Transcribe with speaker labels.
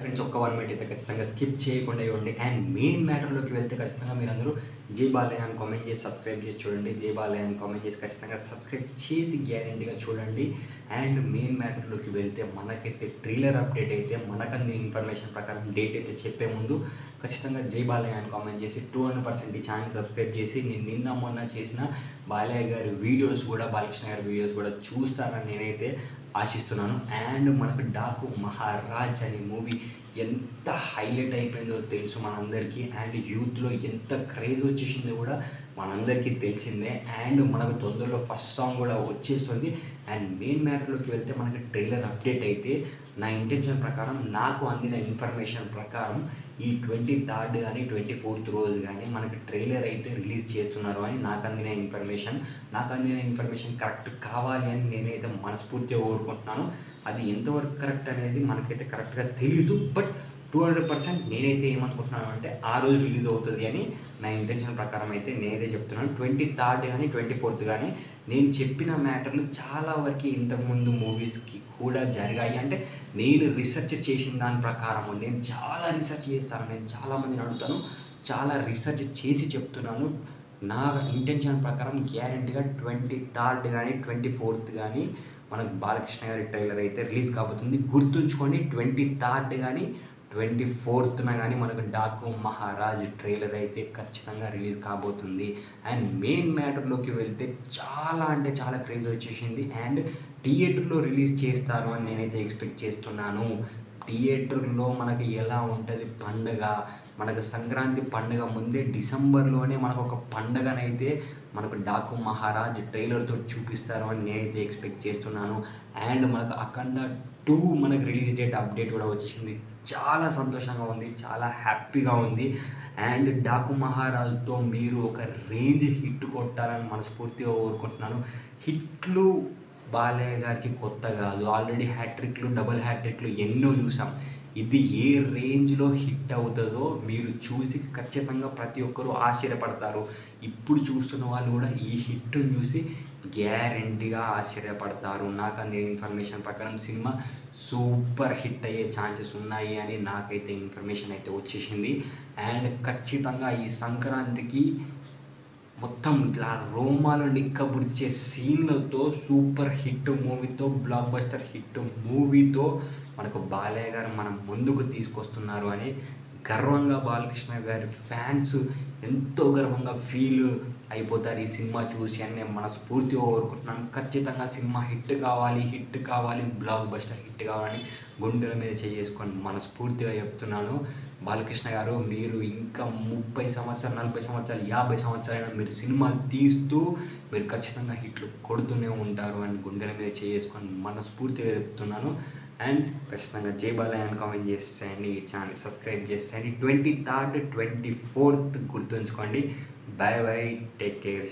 Speaker 1: Friends ఒక్క 1 minute అయితే ఖచ్చితంగా స్కిప్ చేయకుండా ఇవ్వండి. అండ్ మెయిన్ మ్యాటర్‌లోకి వెళ్తే ఖచ్చితంగా మీరందరూ జై బాలయ్య అని కామెంట్ చేసి సబ్స్క్రైబ్ చేసి చూడండి. జై బాలయ్య అని కామెంట్ చేసి ఖచ్చితంగా సబ్స్క్రైబ్ చేసి గ్యారంటీగా చూడండి. అండ్ మెయిన్ మ్యాటర్‌లోకి వెళ్తే మనకైతే ట్రైలర్ అప్డేట్ అయితే మనకందిన ఇన్ఫర్మేషన్ ప్రకారం డేట్ అయితే చెప్పే ముందు ఖచ్చితంగా జై బాలయ్య అని కామెంట్ చేసి 200% ఈ ఛానల్ సబ్స్క్రైబ్ చేసి నేను నిన్న మొన్న చేసిన బాలయ్య గారి వీడియోస్ కూడా బాలకృష్ణ గారి వీడియోస్ కూడా చూస్తారని నేనైతే ఆశిస్తున్నాను. అండ్ మనకు డాకు మహారాజ్ అనే మూవీ ఎంత హైలైట్ అయిపోయిందో తెలుసు మనందరికీ. అండ్ యూత్లో ఎంత క్రేజ్ వచ్చేసిందో కూడా మనందరికీ తెలిసిందే. అండ్ మనకు తొందరలో ఫస్ట్ సాంగ్ కూడా వచ్చేస్తుంది. అండ్ మెయిన్ మ్యాటర్లోకి వెళ్తే మనకి ట్రైలర్ అప్డేట్ అయితే నా ఇంటెన్షన్ ప్రకారం, నాకు అందిన ఇన్ఫర్మేషన్ ప్రకారం ఈ 23rd కానీ 24th రోజు కానీ మనకి ట్రైలర్ అయితే రిలీజ్ చేస్తున్నారు అని నాకు అందిన ఇన్ఫర్మేషన్ కరెక్ట్ కావాలి అని నేనైతే మనస్ఫూర్తిగా కోరుకుంటున్నాను. అది ఎంతవరకు కరెక్ట్ అనేది మనకైతే కరెక్ట్గా తెలియదు. బట్ 200% నేనైతే ఏమనుకుంటున్నాను అంటే ఆ రోజు రిలీజ్ అవుతుంది అని నా ఇంటెన్షన్ ప్రకారం అయితే నేనైతే చెప్తున్నాను. 23rd కానీ 24th కానీ నేను చెప్పిన మ్యాటర్లు చాలా వరకు ఇంతకుముందు మూవీస్కి కూడా జరిగాయి. అంటే నేను రీసెర్చ్ చేసిన దాని ప్రకారం నేను చాలా రీసెర్చ్ చేస్తాను, నేను చాలామందిని అడుగుతాను, చాలా రీసెర్చ్ చేసి చెప్తున్నాను. నా ఇంటెన్షన్ ప్రకారం గ్యారెంటీగా 23rd కానీ 24th కానీ మనకు బాలకృష్ణ గారి ట్రైలర్ అయితే రిలీజ్ కాబోతుంది. గుర్తుంచుకోండి, 23rd కానీ 24th కానీ మనకు డాకు మహారాజ్ ట్రైలర్ అయితే ఖచ్చితంగా రిలీజ్ కాబోతుంది. అండ్ మెయిన్ మ్యాటర్లోకి వెళ్తే చాలా అంటే చాలా క్రేజ్ వచ్చేసింది. అండ్ థియేటర్లో రిలీజ్ చేస్తారు అని నేనైతే ఎక్స్పెక్ట్ చేస్తున్నాను. థియేటర్లో మనకి ఎలా ఉంటుంది పండుగ, మనకు సంక్రాంతి పండుగ ముందే డిసెంబర్లోనే మనకు ఒక పండుగనైతే మనకు డాకు మహారాజ్ ట్రైలర్తో చూపిస్తారు అని నేనైతే ఎక్స్పెక్ట్ చేస్తున్నాను. అండ్ మనకు అఖండ 2 మనకు రిలీజ్ డేట్ అప్డేట్ కూడా వచ్చేసింది. చాలా సంతోషంగా ఉంది, చాలా హ్యాపీగా ఉంది. అండ్ డాకు మహారాజ్తో మీరు ఒక రేంజ్ హిట్ కొట్టాలని మనస్ఫూర్తిగా కోరుకుంటున్నాను. హిట్లు బాలయ్య గారికి కొత్త కాదు, ఆల్రెడీ హ్యాట్రిక్లు, డబుల్ హ్యాట్రిక్లు ఎన్నో చూసాం. ఇది ఏ రేంజ్లో హిట్ అవుతుందో మీరు చూసి ఖచ్చితంగా ప్రతి ఒక్కరూ ఆశ్చర్యపడతారు. ఇప్పుడు చూస్తున్న వాళ్ళు కూడా ఈ హిట్ను చూసి గ్యారెంటీగా ఆశ్చర్యపడతారు. నాకు అందిన ఇన్ఫర్మేషన్ ప్రకారం సినిమా సూపర్ హిట్ అయ్యే ఛాన్సెస్ ఉన్నాయి అని నాకైతే ఇన్ఫర్మేషన్ అయితే వచ్చేసింది. అండ్ ఖచ్చితంగా ఈ సంక్రాంతికి మొత్తం ఇట్లా రోమాలు నిక్కబుడిచే సీన్లతో సూపర్ హిట్ మూవీతో, బ్లాక్ బస్టర్ హిట్ మూవీతో మనకు బాలయ్య గారు మనం ముందుకు తీసుకొస్తున్నారు అని గర్వంగా బాలకృష్ణ గారి ఫ్యాన్స్ ఎంతో గర్వంగా ఫీల్ అయిపోతారు ఈ సినిమా చూసి అని నేను మనస్ఫూర్తిగా కోరుకుంటున్నాను. ఖచ్చితంగా సినిమా హిట్ కావాలి, బ్లాక్ బస్టర్ హిట్ కావాలని గుండెల మీద చేసుకొని మనస్ఫూర్తిగా చెప్తున్నాను. బాలకృష్ణ గారు, మీరు ఇంకా 30 సంవత్సరాలు, 40 సంవత్సరాలు, 50 సంవత్సరాలైనా మీరు సినిమాలు తీస్తూ మీరు ఖచ్చితంగా హిట్లు కొడుతూనే ఉంటారు అని గుండెల మీద చేసుకొని మనస్ఫూర్తిగా చెప్తున్నాను. అండ్ ఖచ్చితంగా జై బాలయ్య అని కామెంట్ చేసేయండి, ఈ ఛానల్ సబ్స్క్రైబ్ చేసేయండి. 23rd 24th గుర్తుంచుకోండి. By by, take care.